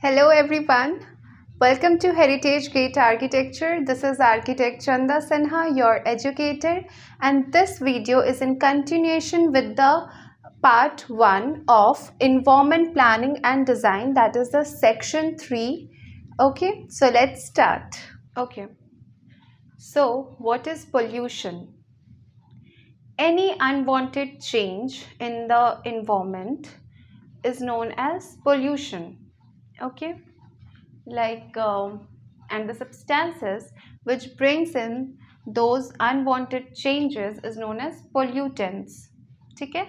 Hello everyone. Welcome to Heritage Gate Architecture. This is Architect Chanda Sinha, your educator, and this video is in continuation with the part 1 of environment planning and design, that is the section 3. Okay, so let's start. Okay. So, what is pollution? Any unwanted change in the environment is known as pollution. Okay, and the substances which brings in those unwanted changes is known as pollutants. Okay.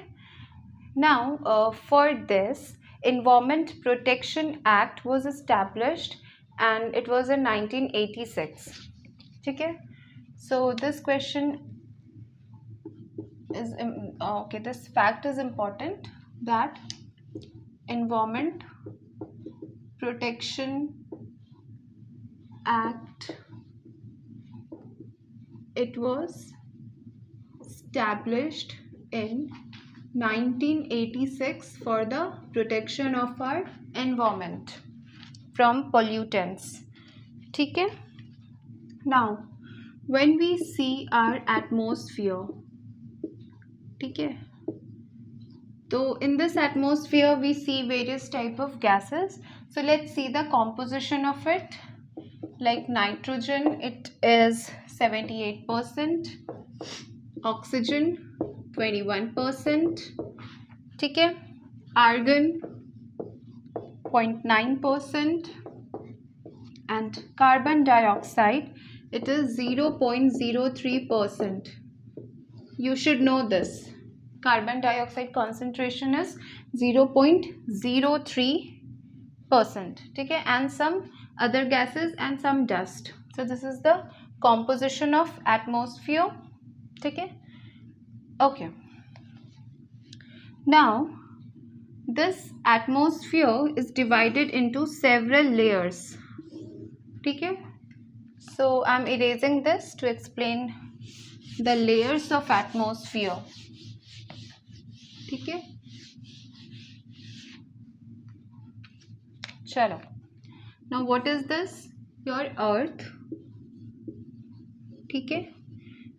Now for this, Environment Protection Act was established and it was in 1986. Okay. So this question is okay, this fact is important, that Environment Protection Act, it was established in 1986 for the protection of our environment from pollutants. Okay? Now, when we see our atmosphere, okay, so in this atmosphere we see various type of gases. So let's see the composition of it. Like nitrogen, it is 78%, oxygen 21%, okay, argon 0.9%, and carbon dioxide, it is 0.03%. You should know this. Carbon dioxide concentration is 0.03%, okay, and some other gases and some dust. So this is the composition of atmosphere. Okay. Okay. Now this atmosphere is divided into several layers. Okay. So I'm erasing this to explain the layers of atmosphere. Okay. Chalo. Now what is this? Your earth. Okay.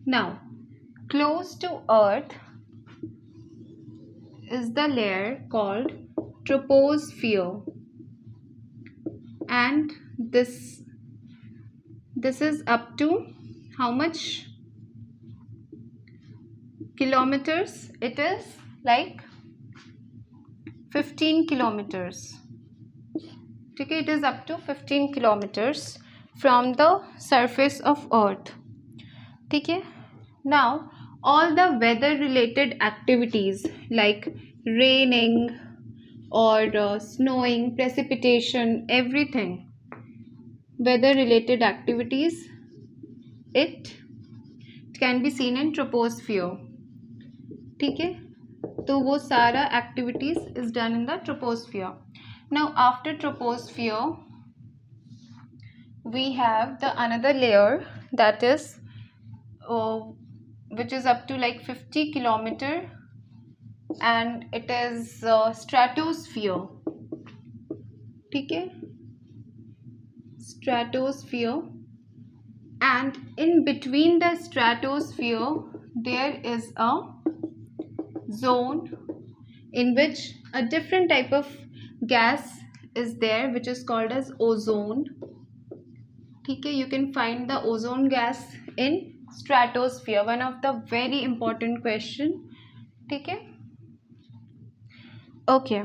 Now close to earth is the layer called troposphere, and this is up to how much kilometers? It is like 15 kilometers. Okay, it is up to 15 kilometers from the surface of earth. Okay. Now all the weather related activities like raining or snowing, precipitation, everything, weather related activities, it can be seen in troposphere. ठीक है, तो वो सारा activities is done in the troposphere. Now after troposphere we have the another layer, that is which is up to like 50 kilometer, and it is stratosphere. ठीक है, stratosphere, and in between the stratosphere there is a zone in which a different type of gas is there, which is called as ozone. Okay, you can find the ozone gas in stratosphere, one of the very important question. Okay. Okay.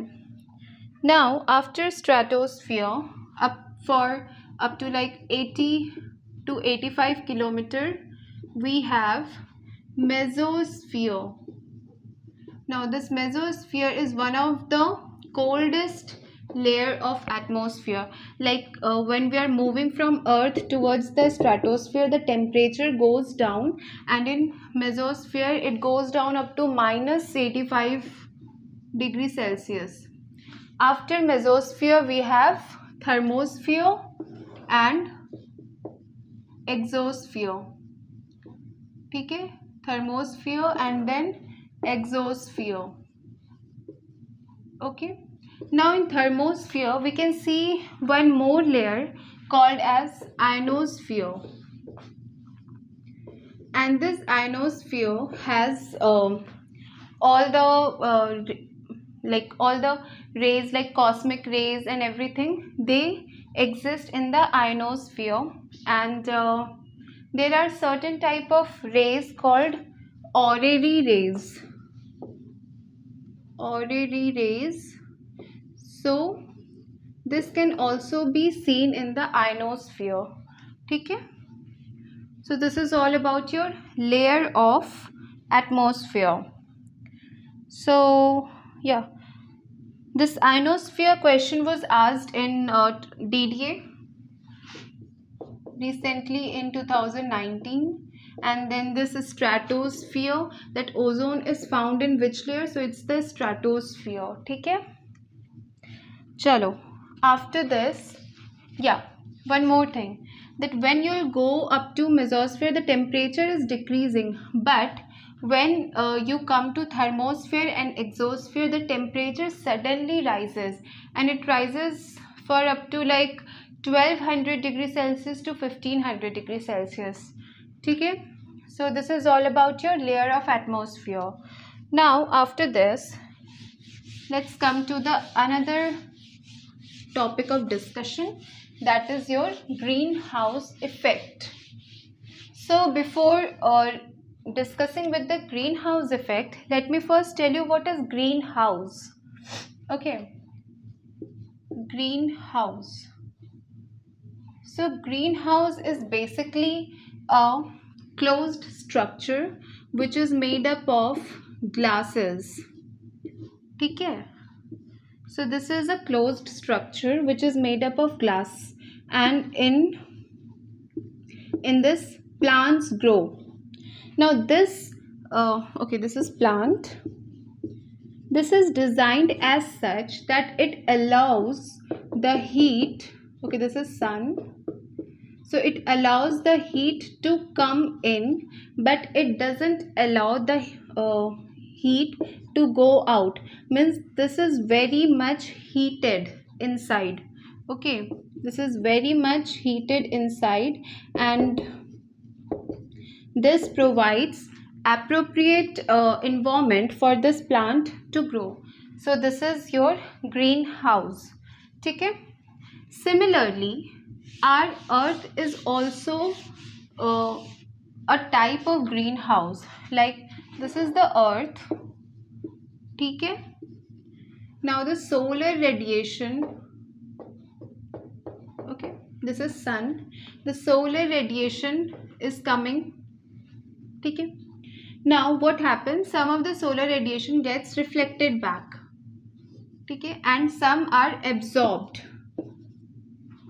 Now after stratosphere, up to like 80 to 85 kilometer, we have mesosphere. Now this mesosphere is one of the coldest layer of atmosphere. Like when we are moving from earth towards the stratosphere, the temperature goes down, and in mesosphere it goes down up to minus 85 degrees Celsius. After mesosphere we have thermosphere and exosphere. Okay, thermosphere and then exosphere. Okay, Now in thermosphere, we can see one more layer called as ionosphere. And this ionosphere has all the all the rays, like cosmic rays and everything, they exist in the ionosphere. And there are certain type of rays called auroral rays. Auroral rays. So this can also be seen in the ionosphere. Okay? So this is all about your layer of atmosphere. So yeah, this ionosphere question was asked in DDA recently in 2019. And then this stratosphere, that ozone is found in which layer? So it's the stratosphere. Okay? Chalo. After this, yeah, one more thing, that when you'll go up to mesosphere, the temperature is decreasing, but when you come to thermosphere and exosphere, the temperature suddenly rises, and it rises for up to like 1200 degrees Celsius to 1500 degrees Celsius. Okay? So this is all about your layer of atmosphere. Now after this, let's come to the another topic of discussion, that is your greenhouse effect. So before discussing with the greenhouse effect, let me first tell you what is greenhouse. Okay, greenhouse. So greenhouse is basically a closed structure which is made up of glasses. Okay. So this is a closed structure which is made up of glass, and in this plants grow. Now this this is plant. This is designed as such that it allows the heat. Okay, this is sun. So it allows the heat to come in, but it doesn't allow the heat to go out. Means this is very much heated inside. Okay, this is very much heated inside, and this provides appropriate environment for this plant to grow. So this is your greenhouse. Okay. Similarly, our earth is also uh, a type of greenhouse. Like this is the earth. Okay. Now the solar radiation. Okay, this is sun. The solar radiation is coming. Okay. Now what happens? Some of the solar radiation gets reflected back. Okay, and some are absorbed.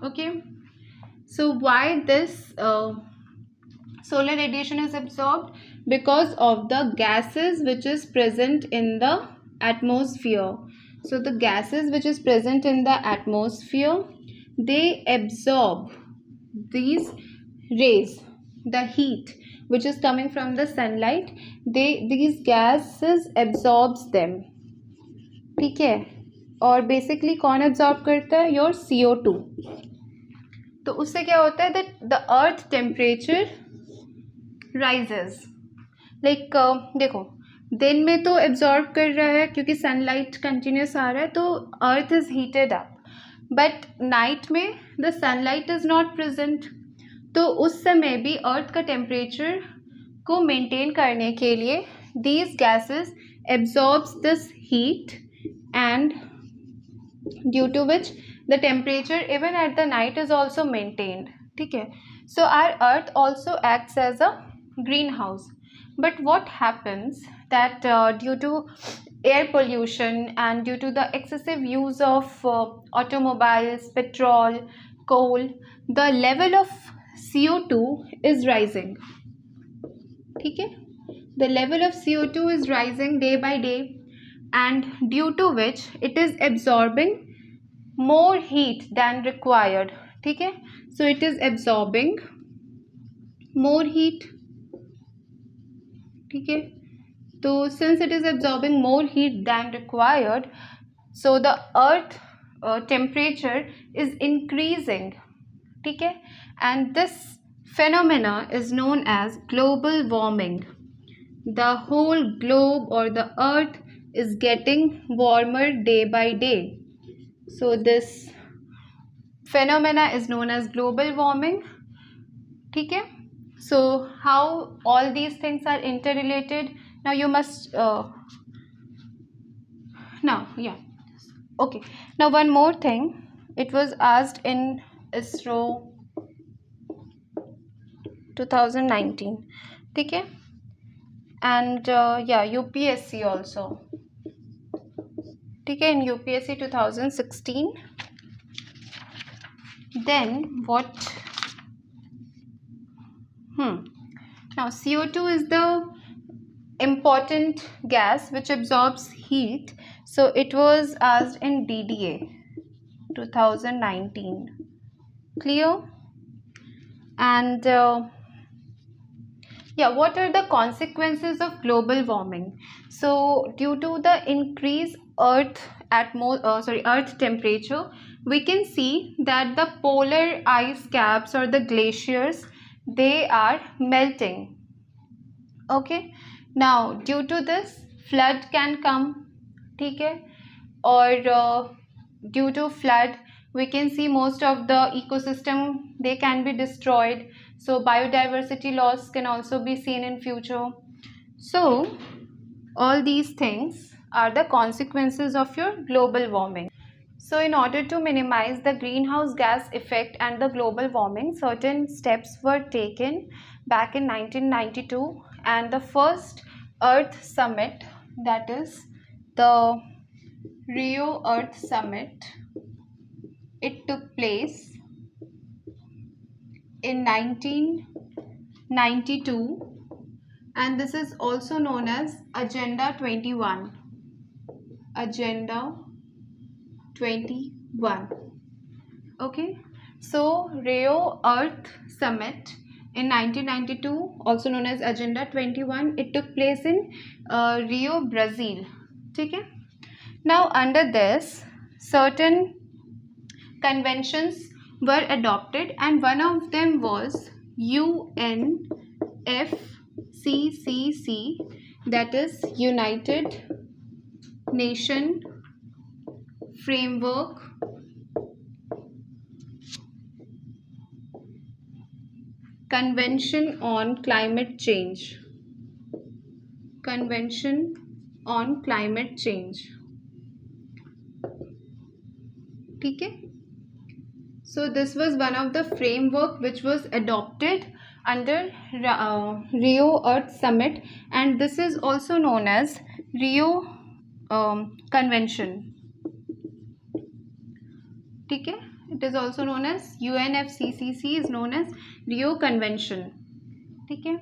Okay. So why this solar radiation is absorbed? Because of the gases which is present in the atmosphere. So the gases which is present in the atmosphere, they absorb these rays, the heat which is coming from the sunlight, these gases absorbs them. ठीक है? और basically कौन absorb करता है? Your CO2. तो उससे क्या होता है? That the earth temperature rises. Like देखो, दिन में तो एब्जॉर्ब कर रहा है क्योंकि सनलाइट कंटिन्यूस आ रहा है, तो earth is heated up. But night में the sunlight is not present, तो उस समय भी अर्थ का टेम्परेचर को मेंटेन करने के लिए these gases absorbs this heat, and due to which the temperature even at the night is also maintained. ठीक है? So our earth also acts as a greenhouse. But what happens that due to air pollution and due to the excessive use of automobiles, petrol, coal, the level of CO2 is rising. ठीक है? The level of CO2 is rising day by day, and due to which it is absorbing more heat than required. ठीक है? So it is absorbing more heat. ठीक है? तो since it is absorbing more heat than required, So the earth temperature is increasing, okay? And this phenomena is known as global warming. The whole globe or the earth is getting warmer day by day. So this phenomena is known as global warming, okay? So how all these things are interrelated? Now you must okay. Now one more thing, it was asked in ISRO 2019, okay? And UPSC also, okay, in UPSC 2016. Then what? Now CO2 is the important gas which absorbs heat. So it was asked in DDA 2019. Clear? And what are the consequences of global warming? So due to the increased earth temperature, we can see that the polar ice caps or the glaciers, they are melting, okay? Now due to this, flood can come, okay? Or due to flood, we can see most of the ecosystem, they can be destroyed. So biodiversity loss can also be seen in future. So all these things are the consequences of your global warming. So in order to minimize the greenhouse gas effect and the global warming, certain steps were taken back in 1992, and the first Earth Summit, that is the Rio Earth Summit, it took place in 1992, and this is also known as Agenda 21. Agenda 21. Okay, so Rio Earth Summit in 1992, also known as Agenda 21, it took place in Rio, Brazil. Okay. Now under this, certain conventions were adopted, and one of them was UNFCCC, that is United Nation Framework Convention on Climate Change. Convention on Climate Change. Okay. So this was one of the framework which was adopted under Rio Earth Summit, and this is also known as Rio Convention. Okay. It is also known as UNFCCC is known as Rio Convention. Okay.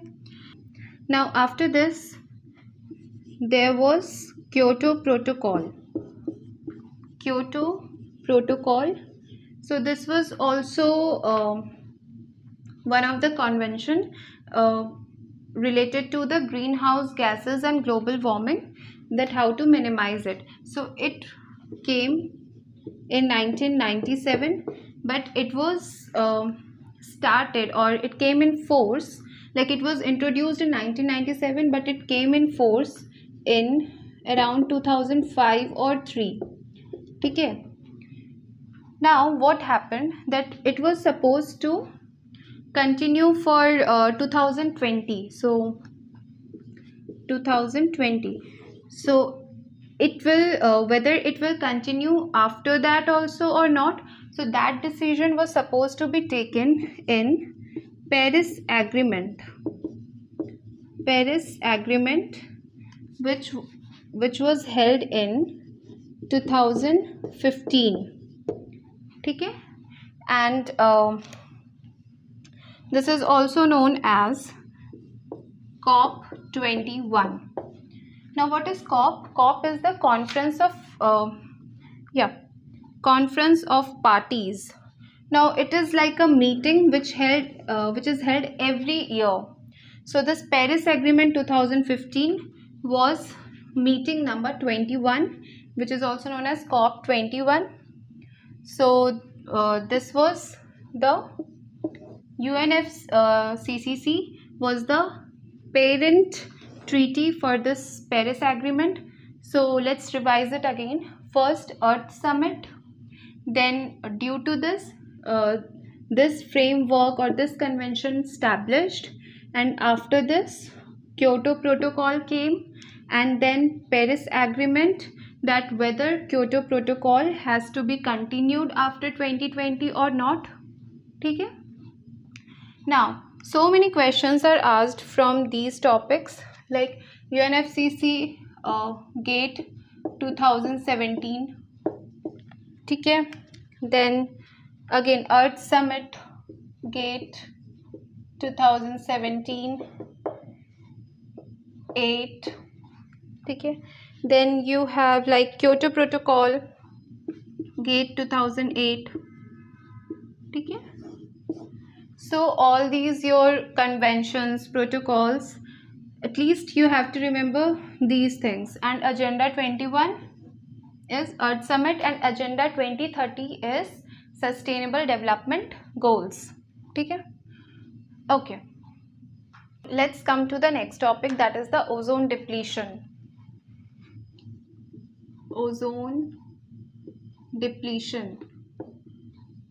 Now after this, there was Kyoto Protocol. Kyoto Protocol. So this was also one of the convention related to the greenhouse gases and global warming, that how to minimize it. So it came in 1997, but it was started, or it came in force, like it was introduced in 1997, but it came in force in around 2005 or 3. Okay. Now what happened, that it was supposed to continue for 2020. So 2020. So it will whether it will continue after that also or not. So that decision was supposed to be taken in Paris Agreement. Paris Agreement, which was held in 2015. Okay. And this is also known as COP21. Now what is COP? COP is the conference of conference of parties. Now it is like a meeting which is held every year. So this Paris Agreement 2015 was meeting number 21, which is also known as COP21. So this was the UNFCCC was the parent treaty for this Paris Agreement. So let's revise it again. First, Earth Summit. Then due to this, this framework or this convention established, and after this, Kyoto Protocol came, and then Paris Agreement, that whether Kyoto Protocol has to be continued after 2020 or not. Okay? Now, so many questions are asked from these topics, like UNFCCC Gate 2017. Okay? Then again Earth Summit Gate 2017 8. Okay? Then you have like Kyoto Protocol Gate 2008. Okay? So all these your conventions, protocols, at least you have to remember these things. And Agenda 21 is Earth Summit, and Agenda 2030 is Sustainable Development Goals. Okay? Okay. Let's come to the next topic, that is the ozone depletion. Ozone depletion.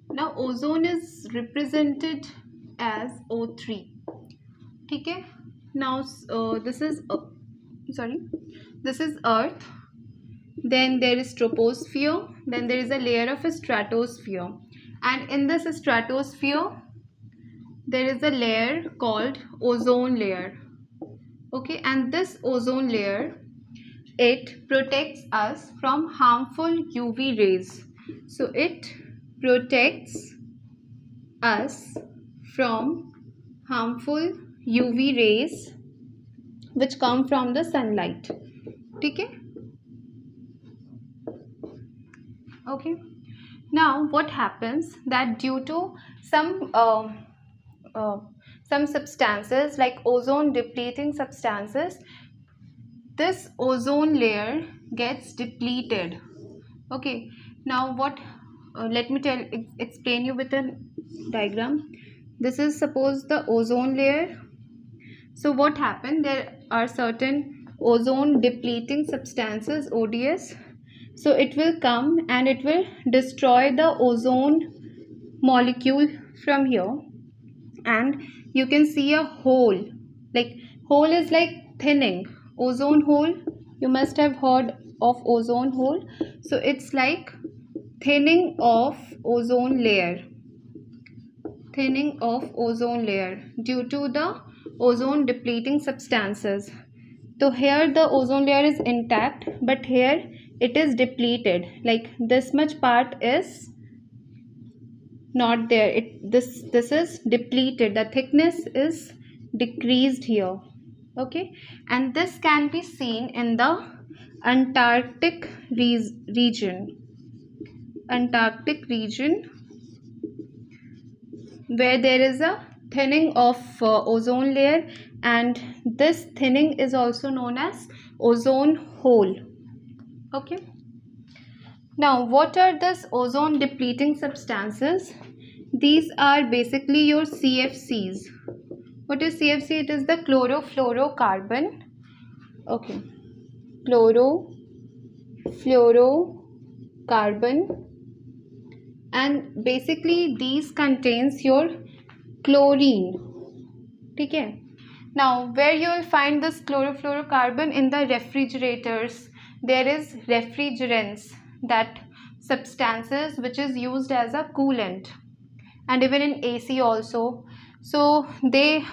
Now ozone is represented as O3. Okay? Now this is Earth. Then there is troposphere. Then there is a layer of a stratosphere. And in this stratosphere, there is a layer called ozone layer. Okay? And this ozone layer, it protects us from harmful UV rays. So it protects us from harmful UV rays which come from the sunlight. Okay? Okay. Now what happens that due to some substances like ozone depleting substances, this ozone layer gets depleted. Okay. Now what? Let me explain you with a diagram. This is suppose the ozone layer. So what happened? There are certain ozone depleting substances, ODS. So it will come and it will destroy the ozone molecule from here, and you can see a hole. Like hole is like thinning. Ozone hole, you must have heard of ozone hole. So it's like thinning of ozone layer. Thinning of ozone layer due to the ozone depleting substances. So here the ozone layer is intact, but here it is depleted. Like this much part is not there. This is depleted. The thickness is decreased here. Okay, and this can be seen in the Antarctic region. Antarctic region, where there is a thinning of ozone layer, and this thinning is also known as ozone hole. Okay. Now what are these ozone depleting substances? These are basically your CFCs. What is CFC? It is the chlorofluorocarbon. Okay. Chlorofluorocarbon. And basically these contains your chlorine. Okay. Now where you will find this chlorofluorocarbon? In the refrigerators. There is refrigerants, that substances which is used as a coolant, and even in AC also. So they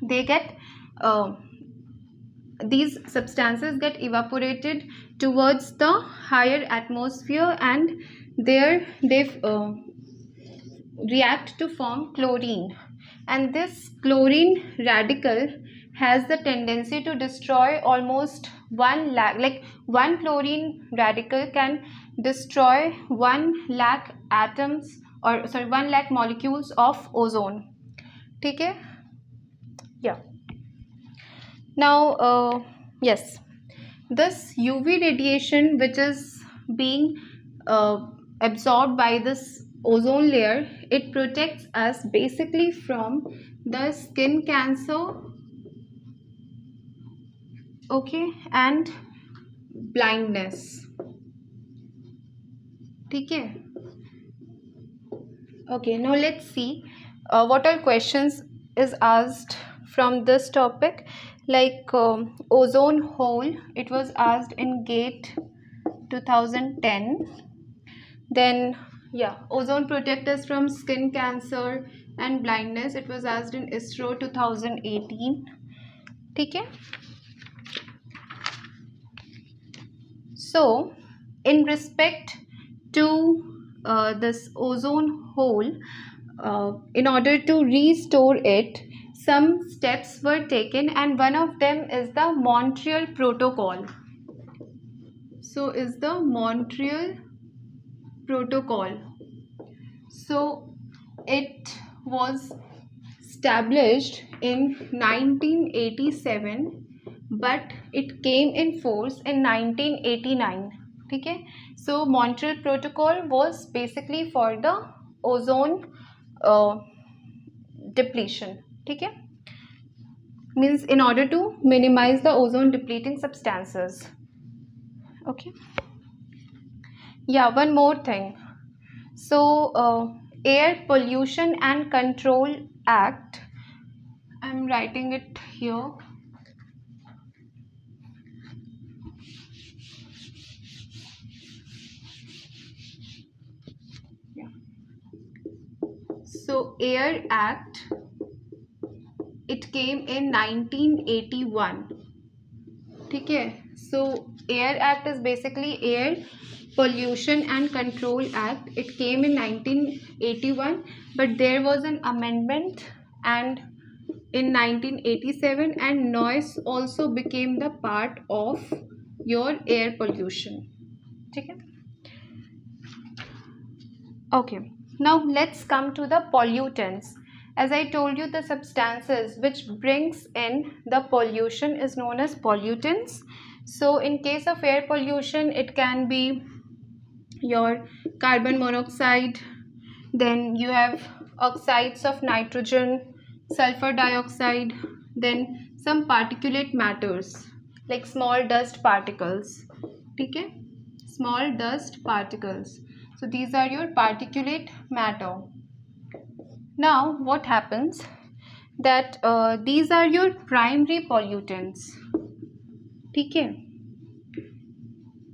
get these substances get evaporated towards the higher atmosphere, and there they react to form chlorine, and this chlorine radical has the tendency to destroy almost 1 lakh, like one chlorine radical can destroy 1 lakh atoms, or sorry, 1 lakh molecules of ozone. Okay? Yeah. Now Yes, this UV radiation which is being absorbed by this ozone layer, it protects us basically from the skin cancer, okay, and blindness. Okay. Okay, now let's see what all questions is asked from this topic. Like ozone hole, it was asked in GATE 2010. Then, yeah, ozone protect us from skin cancer and blindness. It was asked in ISRO 2018. Okay. So, in respect to this ozone hole, in order to restore it, some steps were taken, and one of them is the Montreal Protocol. So, is the Montreal Protocol. So, it was established in 1987, but it came in force in 1989. Okay, so Montreal Protocol was basically for the ozone uh, depletion. Okay, means in order to minimize the ozone depleting substances. Okay, yeah, one more thing. So Air Pollution and Control Act, I'm writing it here. Yeah. So Air Act, it came in 1981. Okay, so Air Act is basically Air Pollution and Control Act. It came in 1981, but there was an amendment and in 1987, and noise also became the part of your air pollution. Okay. Okay, now let's come to the pollutants. As I told you, the substances which brings in the pollution is known as pollutants. So in case of air pollution, it can be your carbon monoxide, then you have oxides of nitrogen, sulfur dioxide, then some particulate matters like small dust particles. Okay, small dust particles. So these are your particulate matter. Now what happens that these are your primary pollutants. Okay.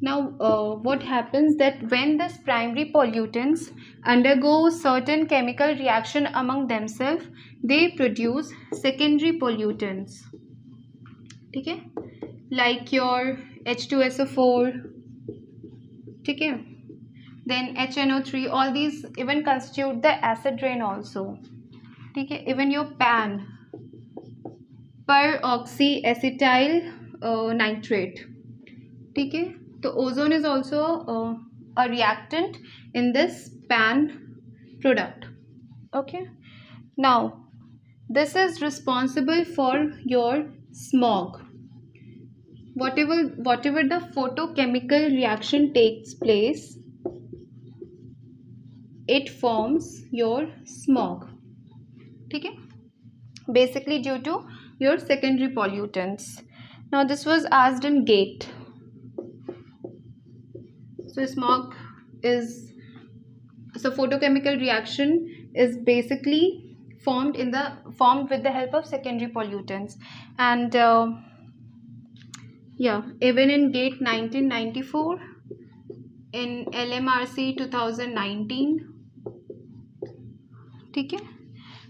Now what happens that when these primary pollutants undergo certain chemical reaction among themselves, they produce secondary pollutants. Okay, like your H2SO4, okay, then HNO3, all these even constitute the acid rain also. Okay, even your PAN, peroxyacetyl nitrate. Okay, so ozone is also a reactant in this PAN product. Okay, now this is responsible for your smog. Whatever the photochemical reaction takes place, it forms your smog. Okay, basically due to your secondary pollutants. Now this was asked in GATE. So smog is, so photochemical reaction is basically formed with the help of secondary pollutants. And yeah, even in GATE 1994, in LMRC 2019. Okay.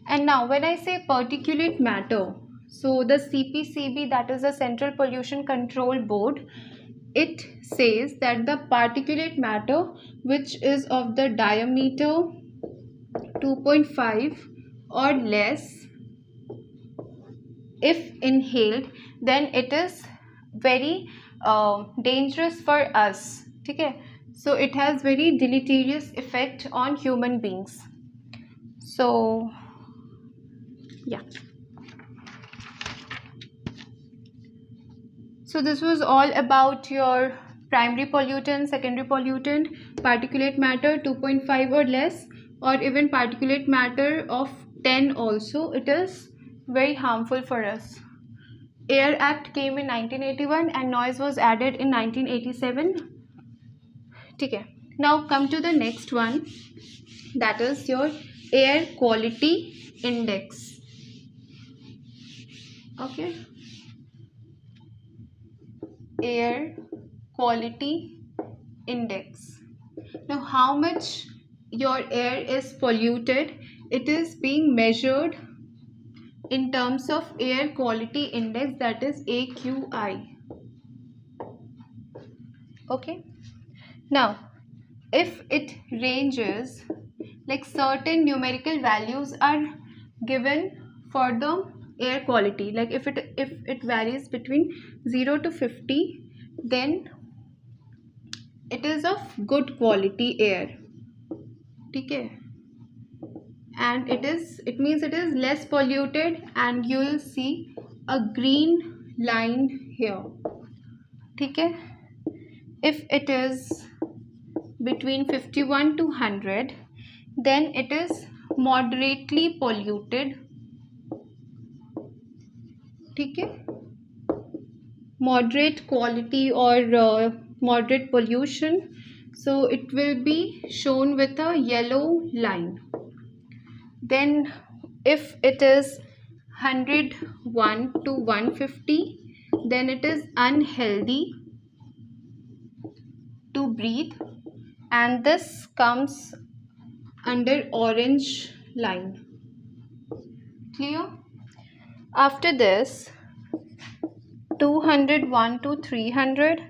And now when I say particulate matter, so the CPCB, that is the Central Pollution Control Board, it says that the particulate matter which is of the diameter 2.5 or less, if inhaled, then it is very dangerous for us. Okay, so it has very deleterious effect on human beings. So yeah, So this was all about your primary pollutant, secondary pollutant, particulate matter 2.5 or less, or even particulate matter of 10 also. It is very harmful for us. Air Act came in 1981 and noise was added in 1987. Okay. Now come to the next one, that is your air quality index. Okay. Air quality index. Now how much your air is polluted, it is being measured in terms of air quality index, that is AQI. Okay. Now if it ranges, like certain numerical values are given for the air quality, like if it varies between 0 to 50, then it is of good quality air. Okay. And it means it is less polluted, and you will see a green line here. Okay. If it is between 51 to 100, then it is moderately polluted. Okay. Moderate quality or moderate pollution, so it will be shown with a yellow line. Then if it is 101 to 150, then it is unhealthy to breathe, and this comes under orange line. Clear? After this, 201 to 300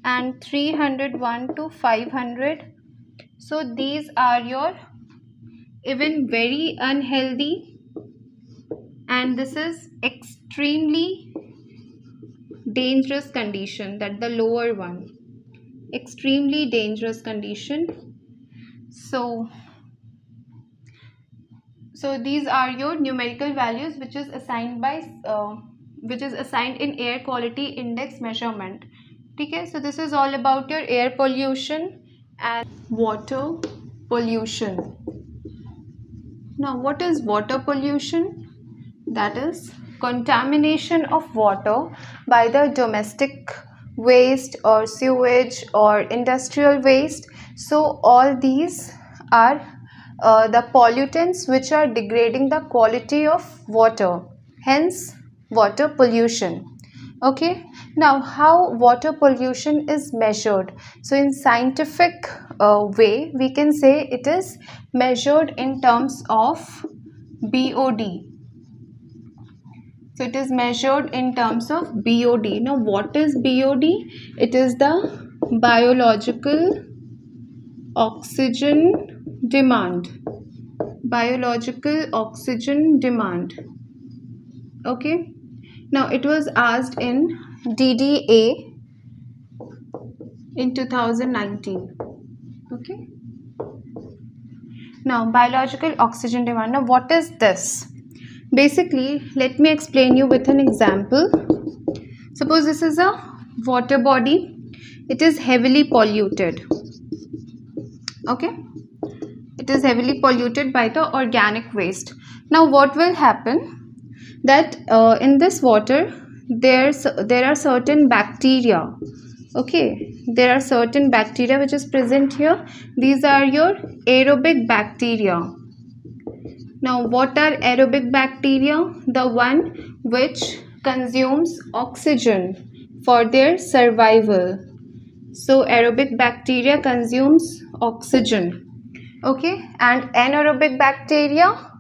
and 301 to 500. So these are your even very unhealthy, and this is extremely dangerous condition, that the lower one, extremely dangerous condition. So these are your numerical values which is assigned in air quality index measurement. Okay, so this is all about your air pollution and water pollution. Now what is water pollution? That is contamination of water by the domestic waste or sewage or industrial waste. So all these are the pollutants which are degrading the quality of water, hence water pollution. Okay, now how water pollution is measured? So in scientific way, we can say it is measured in terms of BOD. So it is measured in terms of BOD. Now what is BOD? It is the biological oxygen demand. Biological oxygen demand. Okay. Now it was asked in DDA in 2019. Okay. Now biological oxygen demand. Now what is this? Basically, let me explain you with an example. Suppose this is a water body. It is heavily polluted. Okay. It is heavily polluted by the organic waste. Now what will happen? That in this water there are certain bacteria. Okay, there are certain bacteria which is present here. These are your aerobic bacteria. Now what are aerobic bacteria? The one which consumes oxygen for their survival. So aerobic bacteria consumes oxygen. Okay, and anaerobic bacteria,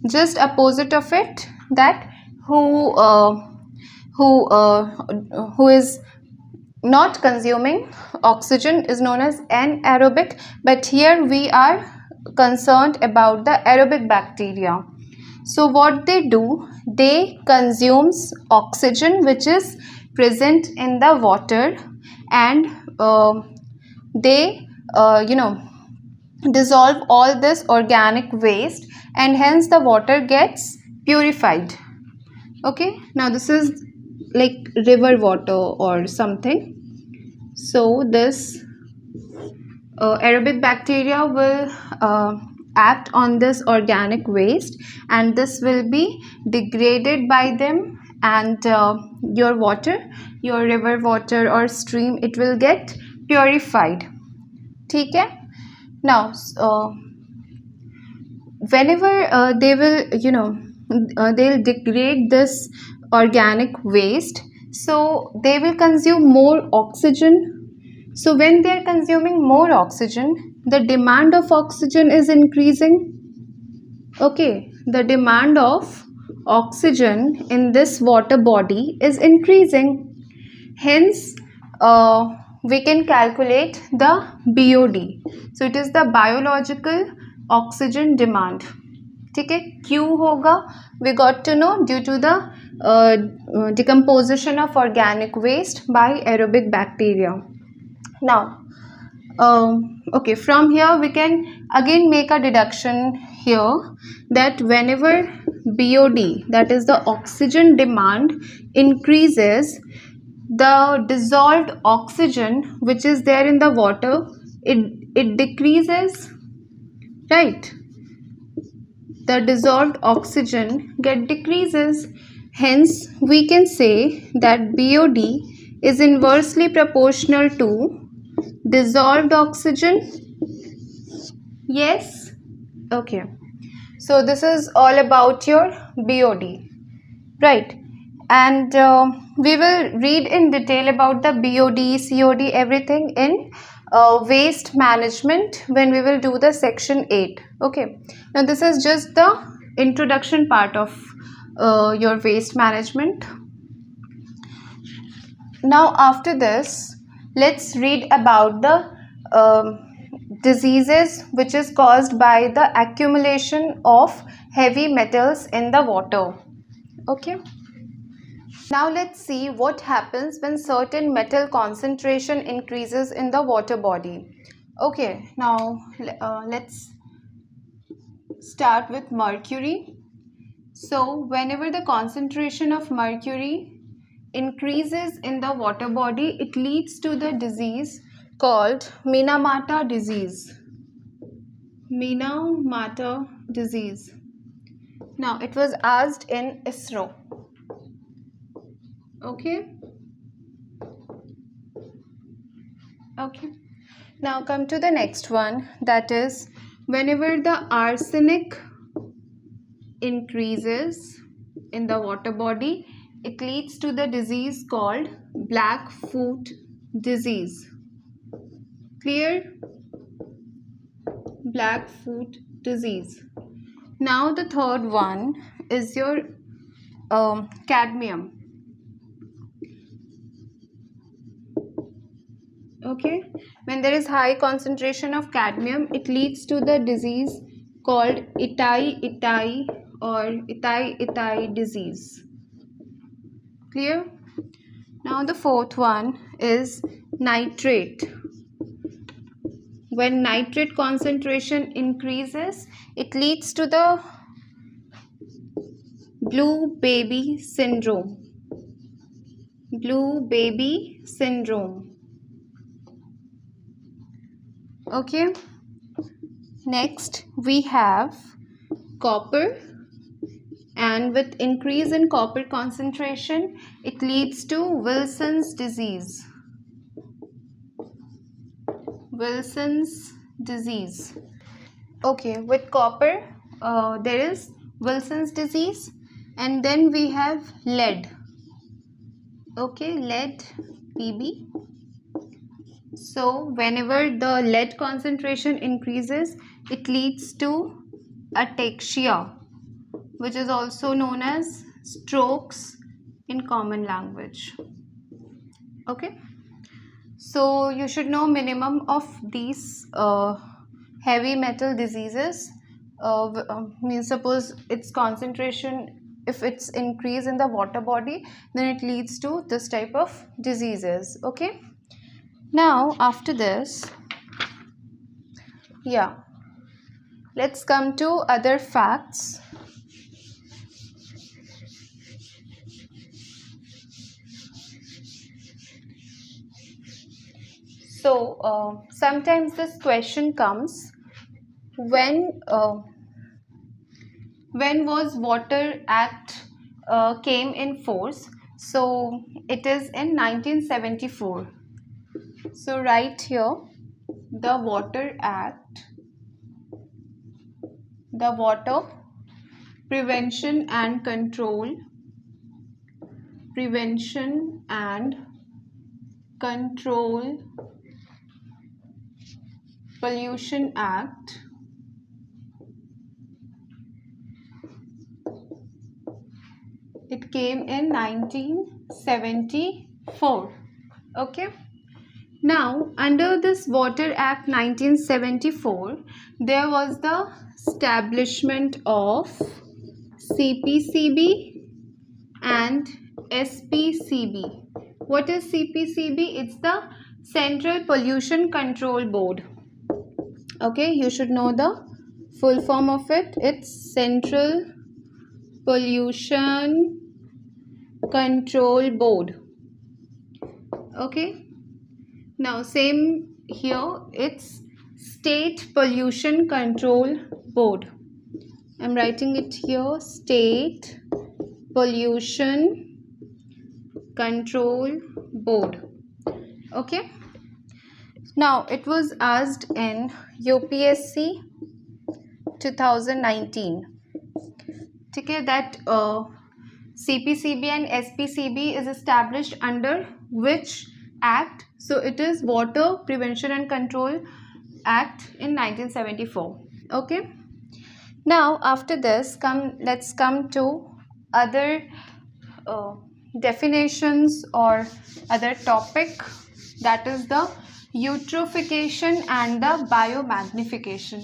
just opposite of it, that who is not consuming oxygen is known as anaerobic, but here we are concerned about the aerobic bacteria. So what they do, they consumes oxygen which is present in the water, and they dissolve all this organic waste, and hence the water gets purified. Okay, now this is like river water or something. So this aerobic bacteria will act on this organic waste, and this will be degraded by them, and your water, your river water or stream, it will get purified. ठीक है? Now whenever they will, they'll degrade this organic waste, so they will consume more oxygen. So when they are consuming more oxygen, the demand of oxygen is increasing. Okay, the demand of oxygen in this water body is increasing. Hence we can calculate the BOD. So it is the biological oxygen demand. ठीक है, क्यों होगा? We got to know due to the decomposition of organic waste by aerobic bacteria. Now okay, from here we can again make a deduction here that whenever BOD, that is the oxygen demand, increases, the dissolved oxygen which is there in the water, it decreases, right? The dissolved oxygen decreases. Hence we can say that BOD is inversely proportional to dissolved oxygen. Yes? Okay. So this is all about your BOD, right? And we will read in detail about the BOD, COD, everything in waste management when we will do the section 8. Okay. Now this is just the introduction part of your waste management. Now after this, let's read about the diseases which is caused by the accumulation of heavy metals in the water. Okay. Now let's see what happens when certain metal concentration increases in the water body. Okay, now let's start with mercury. So whenever the concentration of mercury increases in the water body, it leads to the disease called Minamata disease. Minamata disease. Now it was asked in ISRO. Okay. Okay. Now come to the next one, that is whenever the arsenic increases in the water body, it leads to the disease called Blackfoot disease. Clear? Blackfoot disease. Now the third one is your cadmium. Okay, when there is high concentration of cadmium, it leads to the disease called Itai or Itai disease. Clear? Now the fourth one is nitrate. When nitrate concentration increases, it leads to the blue baby syndrome. Blue baby syndrome. Okay. Next we have copper, and with increase in copper concentration, it leads to Wilson's disease. Wilson's disease. Okay, with copper there is Wilson's disease, and then we have lead. Okay, lead, Pb. So whenever the lead concentration increases, it leads to ataxia, which is also known as strokes in common language. Okay, so you should know minimum of these heavy metal diseases. Means suppose its concentration, if it's increased in the water body, then it leads to this type of diseases. Okay. Now after this, yeah, let's come to other facts. So sometimes this question comes, when was Water Act came in force? So it is in 1974. So right here, the Water Act, the Water Prevention and Control Pollution Act, it came in 1974. Okay. Now, under this Water Act 1974, there was the establishment of CPCB and SPCB. What is CPCB? It's the Central Pollution Control Board. Okay, you should know the full form of it. It's Central Pollution Control Board. Okay. Now same here, it's State Pollution Control Board. I'm writing it here, State Pollution Control Board. Okay. Now it was asked in UPSC 2019. Okay, that CPCB and SPCB is established under which act? So it is Water Prevention and Control Act in 1974. Okay. Now after this, let's come to other definitions or other topic, that is the eutrophication and the biomagnification.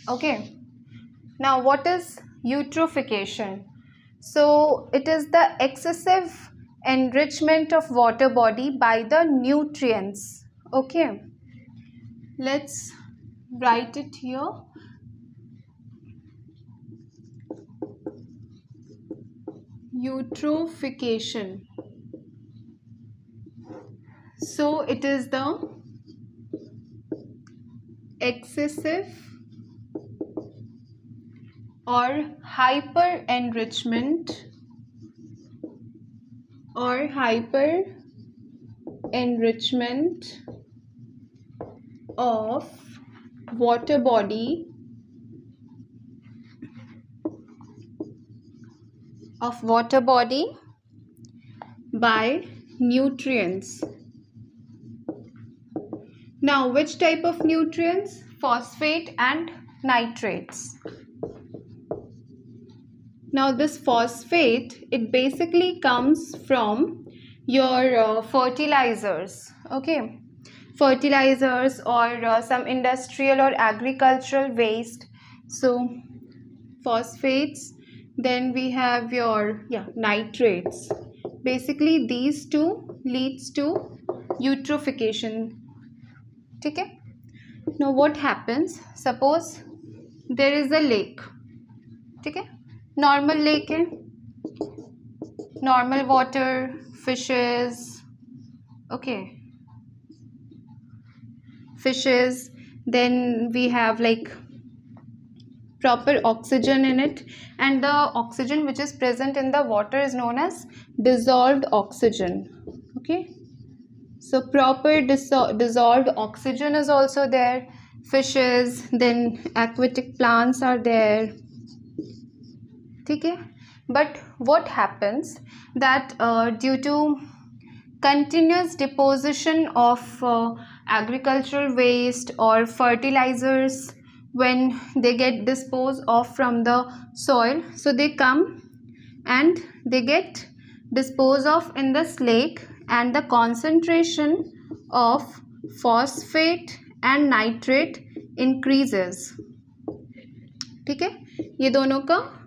Okay. Now what is eutrophication? So it is the excessive enrichment of water body by the nutrients. Okay, let's write it here. Eutrophication. So it is the excessive or hyper enrichment of water body by nutrients. Now which type of nutrients? Phosphate and nitrates. Now this phosphate, it basically comes from your fertilizers. Okay, fertilizers or some industrial or agricultural waste. So phosphates, then we have your nitrates. Basically these two leads to eutrophication. Okay. Now what happens? Suppose there is a lake. Okay, normal lake है, normal water, fishes. Okay, fishes, then we have like proper oxygen in it, and the oxygen which is present in the water is known as dissolved oxygen. Okay, so proper dissolved oxygen is also there. Fishes, then aquatic plants are there. Okay, but what happens that due to continuous deposition of agricultural waste or fertilizers, when they get disposed of from the soil, so they come and they get disposed of in this lake, and the concentration of phosphate and nitrate increases. ठीक है, ये दोनों का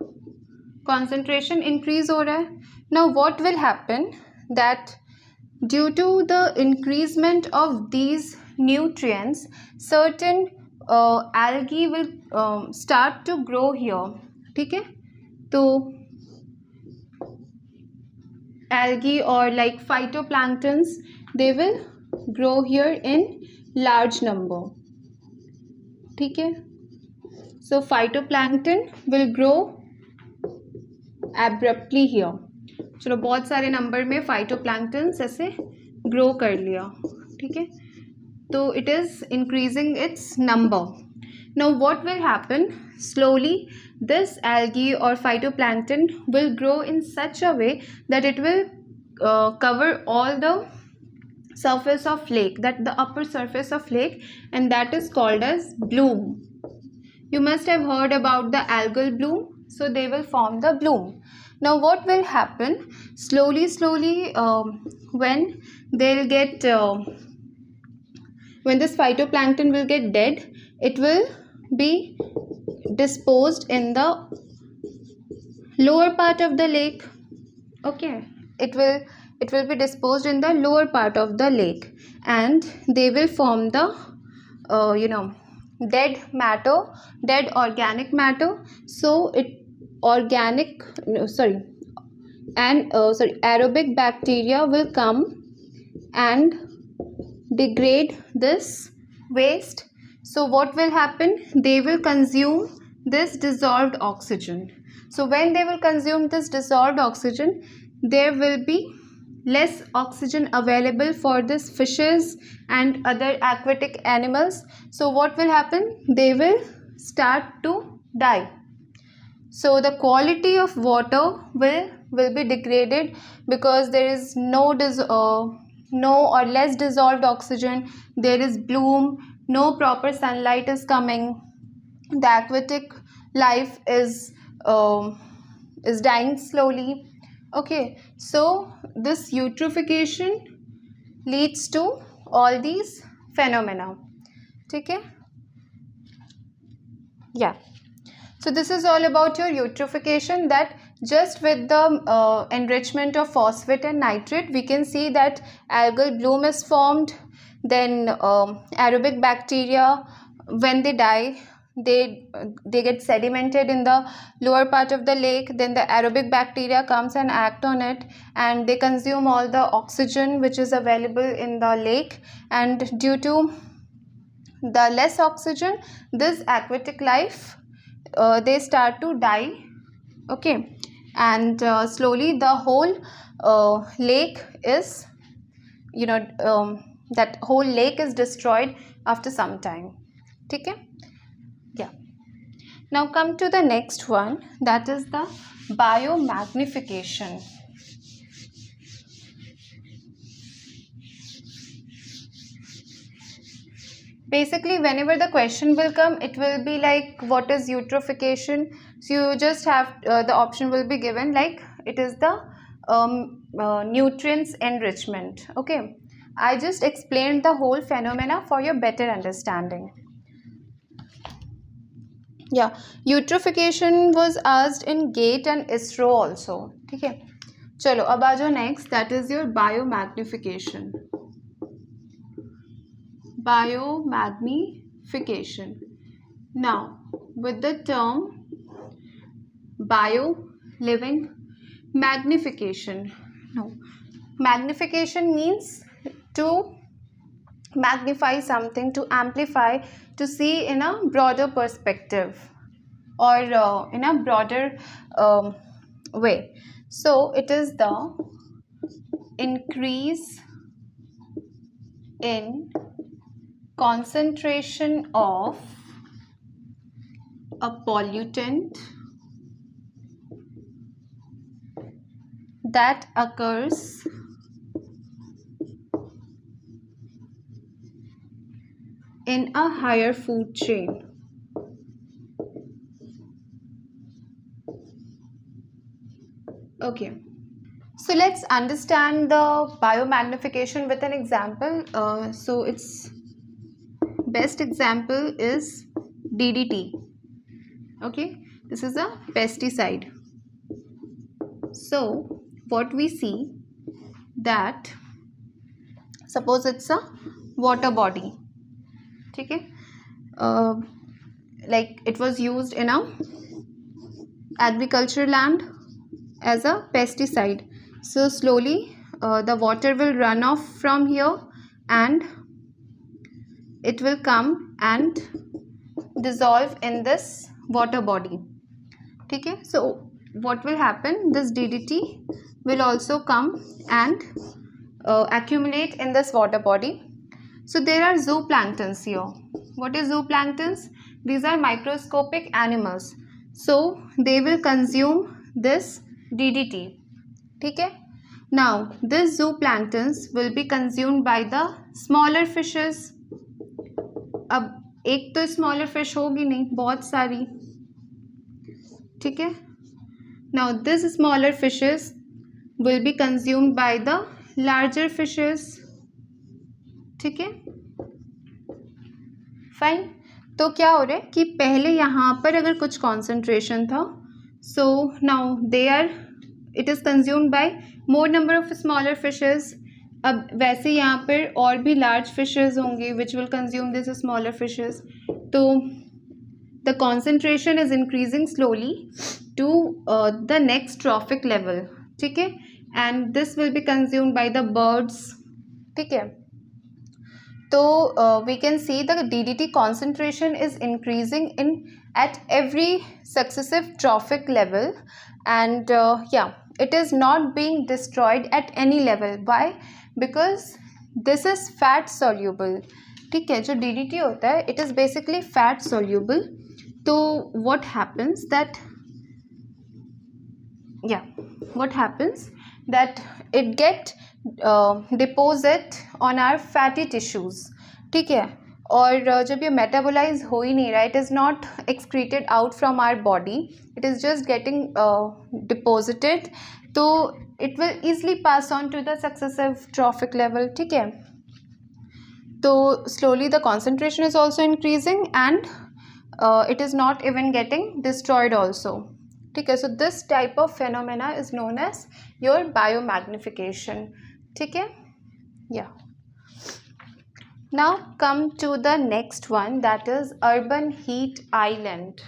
concentration increase हो रहा है. Now what will happen that due to the increasement of these nutrients, certain algae will start to grow here. ठीक है, तो algae or like phytoplanktons, they will grow here in large number. ठीक है, so phytoplankton will grow abruptly here. चलो बहुत सारे number में phytoplankton ऐसे ग्रो कर लिया, ठीक है, तो it is increasing its number. Now what will happen? Slowly this algae or phytoplankton will grow in such a way that it will cover all the surface of lake, that the upper surface of lake, and that is called as bloom. You must have heard about the algal bloom, so they will form the bloom. Now what will happen? Slowly when they'll get when this phytoplankton will get dead, it will be disposed in the lower part of the lake. Okay, it will be disposed in the lower part of the lake, and they will form the dead matter, dead organic matter. So aerobic bacteria will come and degrade this waste. So what will happen? They will consume this dissolved oxygen. So when they will consume this dissolved oxygen, there will be less oxygen available for these fishes and other aquatic animals. So what will happen? They will start to die. So the quality of water will be degraded, because there is no or less dissolved oxygen, there is bloom, no proper sunlight is coming, the aquatic life is dying slowly. Okay, so this eutrophication leads to all these phenomena. Okay, yeah, so this is all about your eutrophication, that just with the enrichment of phosphate and nitrate, we can see that algal bloom is formed. Then aerobic bacteria, when they die, they get sedimented in the lower part of the lake. Then the aerobic bacteria comes and act on it, and they consume all the oxygen which is available in the lake, and due to the less oxygen, this aquatic life they start to die. Okay, and slowly the whole lake is that whole lake is destroyed after some time. Okay, yeah. Now come to the next one, that is the biomagnification. Basically, whenever the question will come, it will be like, what is eutrophication? So you just have the option will be given like, it is the nutrients enrichment. Okay, I just explained the whole phenomena for your better understanding. Yeah, eutrophication was asked in GATE and ISRO also. Okay, chalo ab aa jao next, that is your biomagnification. Biomagnification. Now, with the term bio, living, magnification. No, magnification means to magnify something, to amplify, to see in a broader perspective, or in a broader way. So it is the increase in concentration of a pollutant that occurs in a higher food chain. Okay, so let's understand the biomagnification with an example. So its best example is DDT. Okay, this is a pesticide. So what we see, that suppose it's a water body. Okay, like it was used in a agriculture land as a pesticide. So slowly the water will run off from here, and it will come and dissolve in this water body. Okay, so what will happen, this DDT will also come and accumulate in this water body. So there are zooplanktons here. What is zooplankton? These are microscopic animals. So they will consume this DDT. Okay? Now this zooplanktons will be consumed by the smaller fishes. अब एक तो smaller fish होगी नहीं, बहुत सारी. ठीक है? Now this smaller fishes will be consumed by the larger fishes. ठीक है, फाइन. तो क्या हो रहा है कि पहले यहाँ पर अगर कुछ कॉन्सेंट्रेशन था, so now they are, it is consumed by more number of smaller fishes. अब वैसे यहाँ पर और भी लार्ज फिशेस होंगे which will consume this smaller fishes. तो the concentration is increasing slowly to the next trophic level. ठीक है, and this will be consumed by the birds. ठीक है, तो we can see the DDT concentration is increasing in at every successive trophic level, and yeah, it is not being destroyed at any level. Why? Because this is fat soluble. ठीक है, जो DDT होता है it is basically fat soluble. तो what happens that, yeah, what happens that it get deposit on our fatty tissues. ठीक है, और जब ये मेटाबोलाइज हो ही नहीं रहा, it is not excreted out from our body, it is just getting deposited, तो it will easily pass on to the successive trophic level. ठीक है, तो slowly the concentration is also increasing and it is not even getting destroyed also. ठीक है, so this type of phenomena is known as your biomagnification. ठीक है, या. Now come to the next one, that is urban heat island.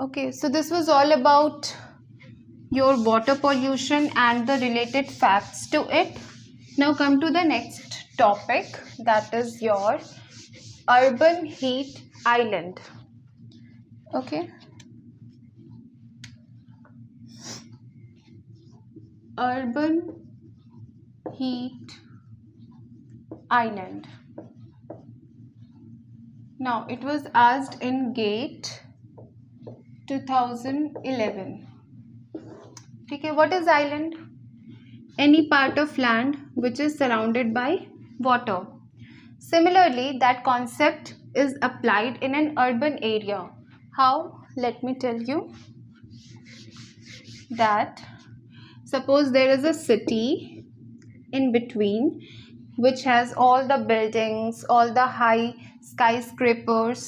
Okay, so this was all about your water pollution and the related facts to it. Now come to the next topic, that is your urban heat island. Okay, urban heat island. Now it was asked in GATE 2011. ठीक है, what is island? Any part of land which is surrounded by water. Similarly, that concept is applied in an urban area. How? Let me tell you. That suppose there is a city in between which has all the buildings, all the high skyscrapers,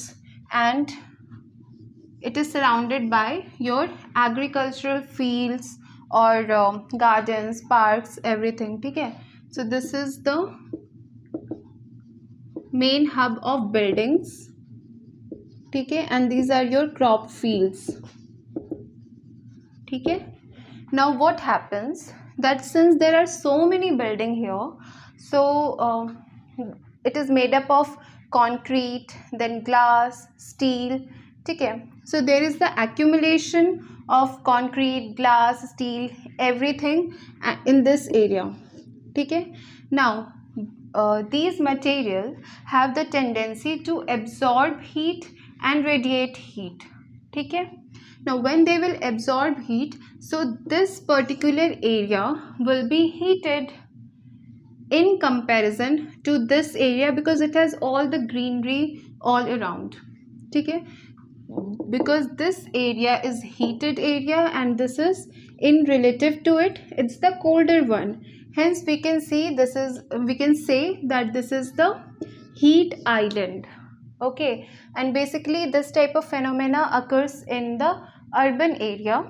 and it is surrounded by your agricultural fields or gardens, parks, everything. ठीक है, so this is the main hub of buildings. ठीक है, and these are your crop fields. ठीक है, now what happens that since there are so many buildings here, so it is made up of concrete, then glass, steel. ठीक है, so there is the accumulation of concrete, glass, steel, everything in this area. ठीक है, now these materials have the tendency to absorb heat and radiate heat. ठीक है, now when they will absorb heat, so this particular area will be heated in comparison to this area because it has all the greenery all around. ठीक है, because this area is heated area and this is in relative to it, it's the colder one. Hence we can see this is, we can say that this is the heat island. Okay, and basically this type of phenomena occurs in the urban area,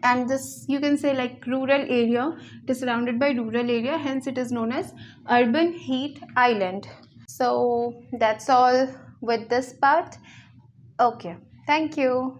and this you can say like rural area, it is surrounded by rural area, hence it is known as urban heat island. So that's all with this part. Okay, thank you.